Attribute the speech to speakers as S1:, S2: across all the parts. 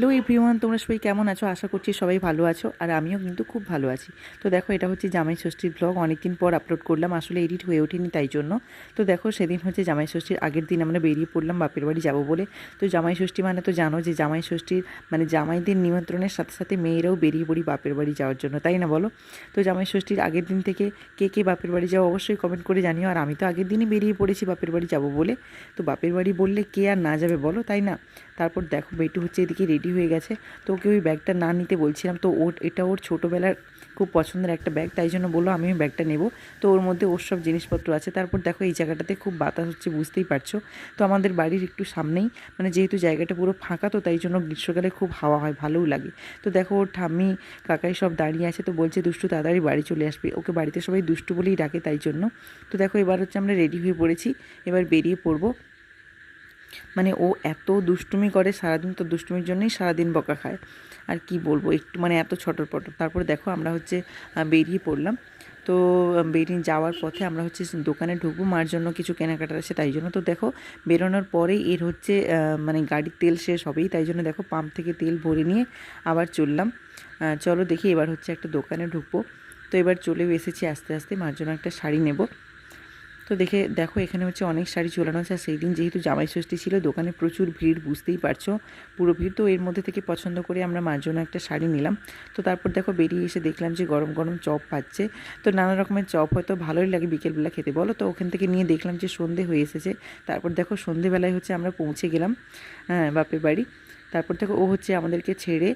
S1: Hello everyone, তোমরা সবাই কেমন আছো? আশা করছি সবাই ভালো আছো, আর আমিও কিন্তু খুব ভালো আছি। তো দেখো, এটা হচ্ছে জামাই ষষ্ঠীর ব্লগ। অনেকদিন পর আপলোড করলাম, আসলে এডিট হয়ে ওঠেনি তাই জন্য। তো দেখো, সেদিন হচ্ছে জামাই ষষ্ঠীর আগের দিন আমরা বেরিয়ে পড়লাম বাপের বাড়ি যাবো বলে। তো জামাই ষষ্ঠী মানে তো জানো যে জামাই ষষ্ঠীর মানে জামাইদের নিমন্ত্রণের সাথে সাথে মেয়েরাও বেরিয়ে পড়ি বাপের বাড়ি যাওয়ার জন্য, তাই না বলো? তো জামাই ষষ্ঠীর আগের দিন থেকে কে কে বাপের বাড়ি যাও অবশ্যই কমেন্ট করে জানিও। আর আমি তো আগের দিনই বেরিয়ে পড়েছি বাপের বাড়ি যাবো বলে। তো বাপের বাড়ি বললে কে আর না যাবে বলো, তাই না? তারপর দেখো, বেটু হচ্ছে এদিকে রেডি হয়ে গেছে। তো ওকে ওই ব্যাগটা না নিতে বলছিলাম, তো এটা ওর ছোটোবেলার খুব পছন্দের একটা ব্যাগ, তাই জন্য বললো আমি ওই ব্যাগটা নেব। তো ওর মধ্যে ওর সব জিনিসপত্র আছে। তারপর দেখো, এই জায়গাটাতে খুব বাতাস হচ্ছে, বুঝতেই পারছো। তো আমাদের বাড়ির একটু সামনেই, মানে যেহেতু জায়গাটা পুরো ফাঁকা, তো তাই জন্য গ্রীষ্মকালে খুব হাওয়া হয়, ভালোও লাগে। তো দেখো, ওর ঠাম্মি কাকাই সব দাঁড়িয়ে আছে। তো বলছে দুষ্টু তাড়াতাড়ি বাড়ি চলে আসবে, ওকে বাড়িতে সবাই দুষ্টু বলেই ডাকে, তাই জন্য। তো দেখো, এবার হচ্ছে আমরা রেডি হয়ে পড়েছি, এবার বেরিয়ে পড়বো। মানে ও এত দুষ্টুমি করে সারাদিন, তো দুষ্টুমির জন্যই সারাদিন বকা খায়। আর কি বলবো, একটু মানে এত ছটর পটর। তারপরে দেখো, আমরা হচ্ছে বেরিয়ে পড়লাম। তো বেরিয়ে যাওয়ার পথে আমরা হচ্ছে দোকানে ঢুকবো, মার জন্য কিছু কেনাকাটার আছে তাই জন্য। তো দেখো, বেরোনোর পরেই এর হচ্ছে মানে গাড়ির তেল শেষ হবেই, তাই জন্য দেখো পাম্প থেকে তেল ভরে নিয়ে আবার চললাম। চলো দেখি, এবার হচ্ছে একটা দোকানে ঢুকবো। তো এবার চলেও এসেছি আস্তে আস্তে, মার জন্য একটা শাড়ি নেব। তো দেখো, এখানে হচ্ছে অনেক শাড়ি ঝোলানো আছে। আর সেই দিন যেহেতু জামাই ষষ্ঠী ছিল, দোকানে প্রচুর ভিড়, বুঝতেই পারছো, পুরো ভিড়। তো এর মধ্যে থেকে পছন্দ করে আমরা মার জন্য একটা শাড়ি নিলাম। তো তারপর দেখো, বেরিয়ে এসে দেখলাম যে গরম গরম চপ পাচ্ছে। তো নানা রকমের চপ হয়তো ভালোই লাগে বিকেলবেলা খেতে, বলো? তো ওখান থেকে নিয়ে দেখলাম যে সন্ধে হয়ে এসেছে। তারপর দেখো, সন্ধেবেলায় হচ্ছে আমরা পৌঁছে গেলাম বাপের বাড়ি। তারপর দেখো, ও হচ্ছে আমাদেরকে ছেড়ে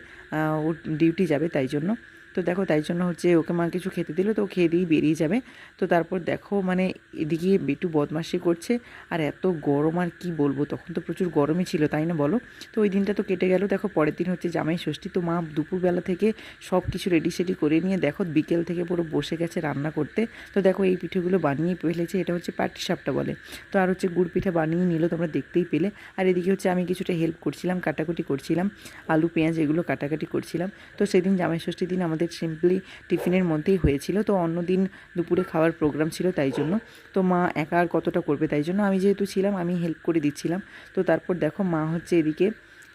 S1: ওর ডিউটি যাবে, তাই জন্য। তো দেখো, তাই জন্য হচ্ছে ওকে মা কিছু খেতে দিল, তো খেয়ে দিয়েই বেরিয়ে যাবে। তো তারপর দেখো, মানে এদিকে বিট্টু বদমাশি করছে। আর এত গরম, আর কি বলবো, তখন তো প্রচুর গরমই ছিল, তাই না বলো? তো ওই দিনটা তো কেটে গেল। দেখো, পরের দিন হচ্ছে জামাই ষষ্ঠী। তো মা দুপুরবেলা থেকে সব কিছু রেডি সেডি করে নিয়ে দেখো বিকেল থেকে পুরো বসে গেছে রান্না করতে। তো দেখো, এই পিঠেগুলো বানিয়ে ফেলেছে, এটা হচ্ছে পাটিসাপটা বলে। তো আর হচ্ছে গুড় পিঠা বানিয়ে নিল, তোমরা দেখতেই পেলে। আর এদিকে হচ্ছে আমি কিছুটা হেল্প করছিলাম, কাটাকুটি করছিলাম, আলু পেঁয়াজ এগুলো কাটাকাটি করছিলাম। তো সেদিন জামাই ষষ্ঠীর দিন আমাদের সিম্পলি টিফিনের মধ্যেই হয়েছিল। তো অন্য দিন দুপুরে খাওয়ার প্রোগ্রাম ছিল, তাই জন্য। তো মা একা আর কতটা করবে, তাই জন্য আমি যেহেতু ছিলাম, আমি হেল্প করে দিচ্ছিলাম। তো তারপর দেখো, মা হচ্ছে এদিকে,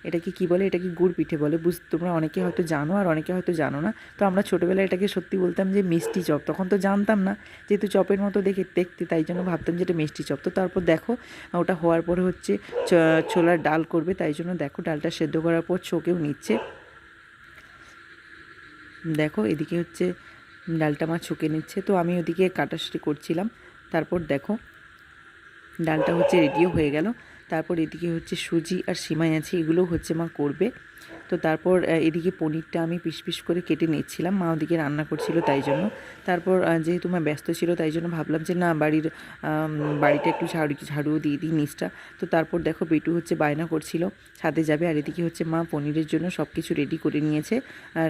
S1: এটাকে কি বলে, এটাকে গুড় পিঠে বলে, তোমরা অনেকে হয়তো জানো আর অনেকে হয়তো জানো না। তো আমরা ছোটোবেলায় এটাকে সত্যি বলতাম যে মিষ্টি চপ, তখন তো জানতাম না, যেহেতু চপের মতো দেখতে, তাই জন্য ভাবতাম যে এটা মিষ্টি চপ। তো তারপর দেখো, ওটা হওয়ার পরে হচ্ছে ছোলার ডাল করবে, তাই জন্য দেখো ডালটা সেদ্ধ করার পর ছোকেও নিচ্ছে। দেখো, এদিকে হচ্ছে ডালটা মা ছুঁকে নিচ্ছে, তো আমি ওদিকে কাটাছুটি করছিলাম। তারপর দেখো, ডালটা হচ্ছে রেডিও হয়ে গেল। তারপর এদিকে হচ্ছে সুজি আর সিমাই আছে, এগুলোও হচ্ছে মা করবে। তো তারপর এদিকে পনিরটা আমি পিস পিস করে কেটে নিচ্ছিলাম, মা ওদিকে রান্না করছিল, তাই জন্য। তারপর যেহেতু মা ব্যস্ত ছিল, তাই জন্য ভাবলাম যে না, বাড়িটা একটু ঝাড়ুও দিয়ে দিই নিচটা। তো তারপর দেখো, বেটু হচ্ছে বায়না করছিল ছাদে যাবে, আর এদিকে হচ্ছে মা পনিরের জন্য সব কিছু রেডি করে নিয়েছে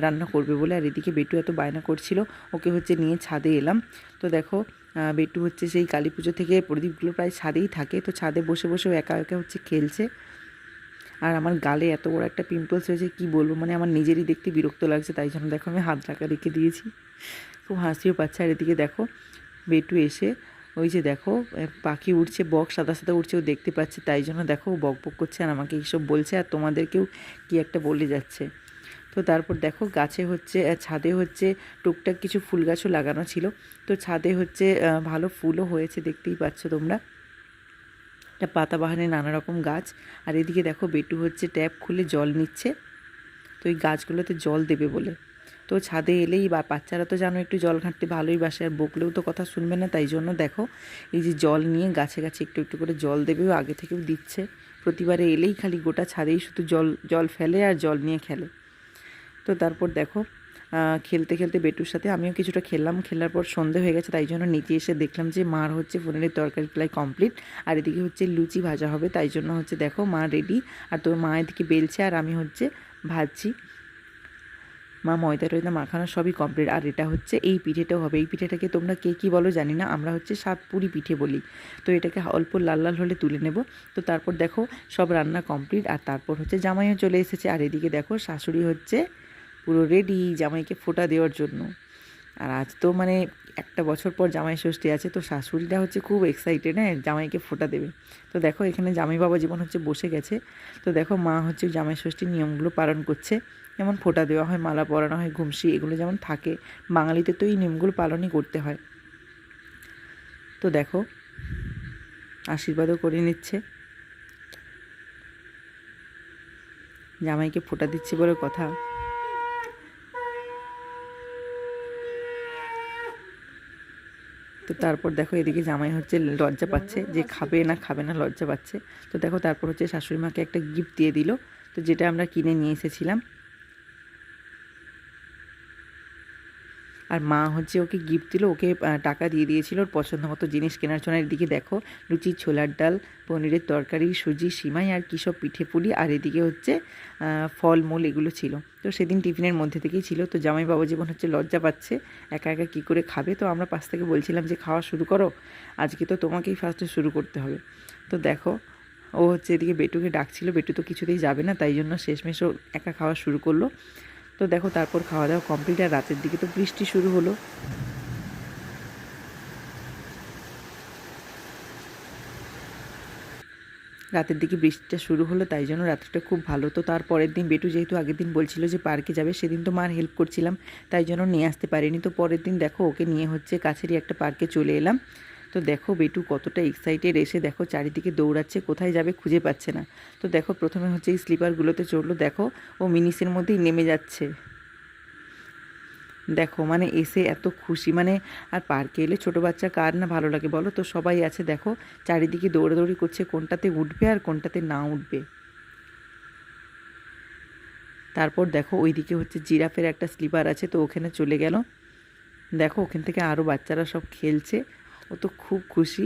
S1: রান্না করবে বলে। আর এদিকে বেটু এত বায়না করছিল, ওকে হচ্ছে নিয়ে ছাদে এলাম। তো দেখো, বেটু হচ্ছে সেই কালী পুজো থেকে প্রদীপগুলো প্রায় ছাদেই থাকে, তো ছাদে বসে বসেও একা একা হচ্ছে খেলছে। আর আমার গালে এত বড় একটা পিম্পলস হয়েছে, কি বলবো, মানে আমার নিজেরই দেখতে বিরক্ত লাগছে, তাই জন্য দেখো আমি হাত ঢাকা রেখে দিয়েছি। খুব হাসিও পাচ্ছে। আর এদিকে দেখো, বেটু এসে ওই যে দেখো পাখি উঠছে, বক সাদা সাদা উঠছে, ও দেখতে পাচ্ছে, তাই জন্য দেখো ও বক বক করছে আর আমাকে এইসব বলছে, আর তোমাদেরকেও কি একটা বলে যাচ্ছে। তো তারপর দেখো, গাছে হচ্ছে ছাদে হচ্ছে টুকটাক কিছু ফুল গাছও লাগানো ছিল। তো ছাদে হচ্ছে ভালো ফুলও হয়েছে, দেখতেই পাচ্ছ তোমরা। এটা পাতাবাহারে নানা রকম গাছ। আর এদিকে দেখো, বেটু হচ্ছে ট্যাপ খুলে জল নিচ্ছে, তো এই গাছগুলোতে জল দেবে বলে। তো ছাদে এলেই বা বাচ্চারা তো জানো একটু জল ঘাঁটতে ভালোই বাসে, আর বকলেও তো কথা শুনবে না, তাই জন্য দেখো এই যে জল নিয়ে গাছে গাছে একটু একটু করে জল দেবে, ও আগে থেকেও দিচ্ছে। প্রতিবারে এলেই খালি গোটা ছাদেই শুধু জল জল ফেলে আর জল নিয়ে খেলে। তো তারপর দেখো, খেলতে খেলতে বেটুর সাথে আমিও কিছুটা খেললাম। খেলার পর সন্ধে হয়ে গেছে, তাই জন্য নিচে এসে দেখলাম যে মার হচ্ছে পনিরের তরকারি প্রায় কমপ্লিট। আর এদিকে হচ্ছে লুচি ভাজা হবে, তাই জন্য হচ্ছে দেখো মা রেডি। আর তো মা এদিকে বেলছে আর আমি হচ্ছে ভাজছি। মা ময়দা টয়দা মাখানো সবই কমপ্লিট। আর এটা হচ্ছে এই পিঠেটাও হবে। এই পিঠেটাকে তোমরা কে কী বলো জানি না, আমরা হচ্ছে সাতপুরি পিঠে বলি। তো এটাকে অল্প লাল লাল হলে তুলে নেব। তো তারপর দেখো, সব রান্না কমপ্লিট। আর তারপর হচ্ছে জামাইও চলে এসেছে। আর এদিকে দেখো, শাশুড়ি হচ্ছে পুরো রেডি জামাইকে ফোঁটা দেওয়ার জন্য। আর আজ তো মানে একটা বছর পর জামাই ষষ্ঠী আছে, তো শাশুড়িটা হচ্ছে খুব এক্সাইটেড, হ্যাঁ জামাইকে ফোঁটা দেবে। তো দেখো এখানে জামাই বাবা জীবন হচ্ছে বসে গেছে। তো দেখো মা হচ্ছে জামাই ষষ্ঠীর নিয়মগুলো পালন করছে, যেমন ফোঁটা দেওয়া হয়, মালা পরানো হয়, ঘুমসি, এগুলো যেমন থাকে বাঙালিতে, তো এই নিয়মগুলো পালনই করতে হয়। তো দেখো আশীর্বাদও করে নিচ্ছে, জামাইকে ফোঁটা দিচ্ছে বলে কথা। তো তারপর দেখো এদিকে জামাই হচ্ছে লজ্জা পাচ্ছে যে খাবে না খাবে না, লজ্জা পাচ্ছে। তো দেখো তারপর হচ্ছে শাশুড়ি মাকে একটা গিফট দিয়ে দিল, তো যেটা আমরা কিনে নিয়ে এসেছিলাম। আর মা হচ্ছে ওকে গিফট দিল, ওকে টাকা দিয়ে দিয়েছিল ওর পছন্দ মতো জিনিস কেনার জন্য। এদিকে দেখো লুচি, ছোলার ডাল, পনিরের তরকারি, সুজি, সিমাই আর কী সব পিঠে পুলি, আর এদিকে হচ্ছে ফলমূল, এগুলো ছিল। তো সেদিন টিফিনের মধ্যে থেকেই ছিল। তো জামাই বাবা জীবন হচ্ছে লজ্জা পাচ্ছে, একা একা কী করে খাবে। তো আমরা পাশ থেকে বলছিলাম যে খাওয়া শুরু করো, আজকে তো তোমাকেই ফার্স্টে শুরু করতে হবে। তো দেখো ও হচ্ছে এদিকে বেটুকে ডাকছিল, বেটু তো কিছুতেই যাবে না, তাই জন্য শেষমেশ ও একা খাওয়া শুরু করলো। তো দেখো তারপর খাওয়া দাওয়া কমপ্লিট, আর রাতের দিকে তো বৃষ্টি শুরু হলো। রাতের দিকে বৃষ্টিটা শুরু হলো, তাই জন্য রাত্রিটা খুব ভালো। তো তার পরের দিন বেটু যেহেতু আগের দিন বলছিল যে পার্কে যাবে, সেদিন তো মার হেল্প করছিলাম, তাই জন্য নিয়ে আসতে পারিনি। তো পরের দিন দেখো ওকে নিয়ে হচ্ছে কাছেরই একটা পার্কে চলে এলাম। তো দেখো বেটু কতটা এক্সাইটেড, এসে দেখো চারিদিকে দৌড়াচ্ছে, কোথায় যাবে খুঁজে পাচ্ছে না। তো দেখো প্রথমে হচ্ছে এই স্লিপারগুলোতে চড়লো, দেখো ও মিনিসের মধ্যেই নেমে যাচ্ছে। দেখো মানে এসে এত খুশি, মানে আর পার্কে এলে ছোটো বাচ্চা কার না ভালো লাগে বলো। তো সবাই আছে দেখো চারিদিকে দৌড়াদৌড়ি করছে, কোনটাতে উঠবে আর কোনটাতে না উঠবে। তারপর দেখো ওইদিকে হচ্ছে জিরাফের একটা স্লিপার আছে, তো ওখানে চলে গেল। দেখো ওখান থেকে আরও বাচ্চারা সব খেলছে, ও তো খুব খুশি।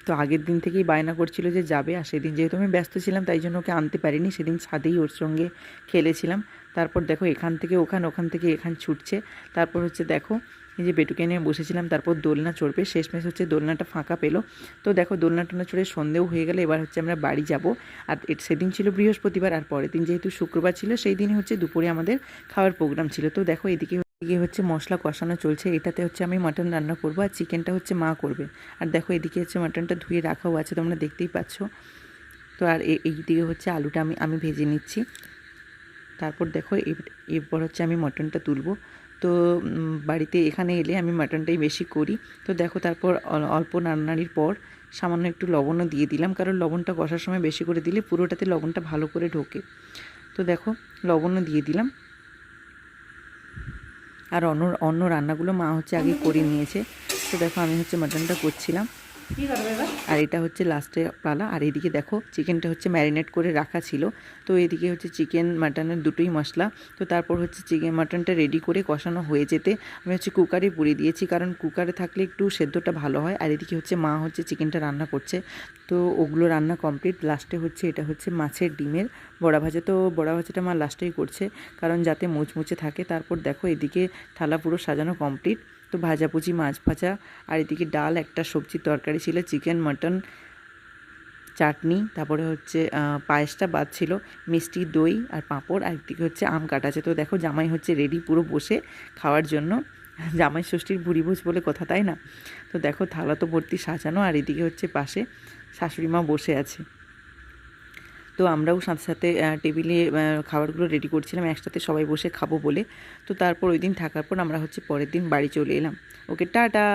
S1: তো আগের দিন থেকেই বায়না করছিল যে যাবে, আর সেদিন যেহেতু আমি ব্যস্ত ছিলাম তাই জন্য ওকে আনতে পারিনি, সেদিন ছাদেই ওর সঙ্গে খেলেছিলাম। তারপর দেখো এখান থেকে ওখান, ওখান থেকে এখান ছুটছে। তারপর হচ্ছে দেখো এই যে বেটুকে নিয়ে বসেছিলাম, তারপর দোলনা চড়বে, শেষমেশ হচ্ছে দোলনাটা ফাঁকা পেলো। তো দেখো দোলনা টোলনা চড়ে সন্ধেও হয়ে গেলে, এবার হচ্ছে আমরা বাড়ি যাব। আর সেদিন ছিল বৃহস্পতিবার, আর পরের দিন যেহেতু শুক্রবার ছিল, সেই দিনই হচ্ছে দুপুরে আমাদের খাওয়ার প্রোগ্রাম ছিল। তো দেখো এদিকে হচ্ছে মশলা কষানো চলছে, এটাতে হচ্ছে আমি মাটন রান্না করবো, আর চিকেনটা হচ্ছে মা করবে। আর দেখো এদিকে হচ্ছে মাটনটা ধুয়ে রাখাও আছে, তোমরা দেখতেই পাচ্ছ। তো আর এই দিকে হচ্ছে আলুটা আমি ভেজে নিচ্ছি। তারপর দেখো এরপর হচ্ছে আমি মাটনটা তুলবো। তো বাড়িতে এখানে এলে আমি মাটনটাই বেশি করি। তো দেখো তারপর অল্প নাড়ানাড়ির পর সামান্য একটু লবণও দিয়ে দিলাম, কারণ লবণটা কষার সময় বেশি করে দিলে পুরোটাতে লবণটা ভালো করে ঢোকে। তো দেখো লবণও দিয়ে দিলাম। আর অন্য রান্নাগুলো মা হচ্ছে আগে করে নিয়েছে। তো দেখো আমি হচ্ছে মাটনটা করছিলাম, আর এটা হচ্ছে লাস্টে পালা। আর এদিকে দেখো চিকেনটা হচ্ছে ম্যারিনেট করে রাখা ছিল। তো এদিকে হচ্ছে চিকেন মাটনের দুটোই মশলা। তো তারপর হচ্ছে চিকেন মাটনটা রেডি করে কষানো হয়ে যেতে আমি হচ্ছে কুকারে পুড়ে দিয়েছি, কারণ কুকারে থাকলে একটু সেদ্ধটা ভালো হয়। আর এদিকে হচ্ছে মা হচ্ছে চিকেনটা রান্না করছে। তো ওগুলো রান্না কমপ্লিট, লাস্টে হচ্ছে এটা হচ্ছে মাছের ডিমের বড়া ভাজা। তো বড়া ভাজাটা মা লাস্টেই করছে, কারণ যাতে মুচমুচে থাকে। তারপর দেখো এদিকে থালা পুরো সাজানো কমপ্লিট। তো ভাজাভুজি, মাছ ভাজা, আর এদিকে ডাল, একটা সবজির তরকারি ছিল, চিকেন, মাটন, চাটনি, তারপরে হচ্ছে পায়েসটা বাদ ছিল, মিষ্টি, দই আর পাঁপড়, আর একদিকে হচ্ছে আম কাটা আছে। তো দেখো জামাই হচ্ছে রেডি পুরো বসে খাওয়ার জন্য। জামাই ষষ্ঠীর ভুরিভোজ বলে কথা, তাই না? তো দেখো থালা তো ভর্তি সাজানো, আর এদিকে হচ্ছে পাশে শাশুড়ি মা বসে আছে। তো আমরাও সাথে সাথে টেবিলে খাবারগুলো রেডি করছিলাম, একসাথে সবাই বসে খাবো বলে। তো তারপর ওই দিন থাকার পর আমরা হচ্ছে পরের দিন বাড়ি চলে এলাম। ওকে টাটা।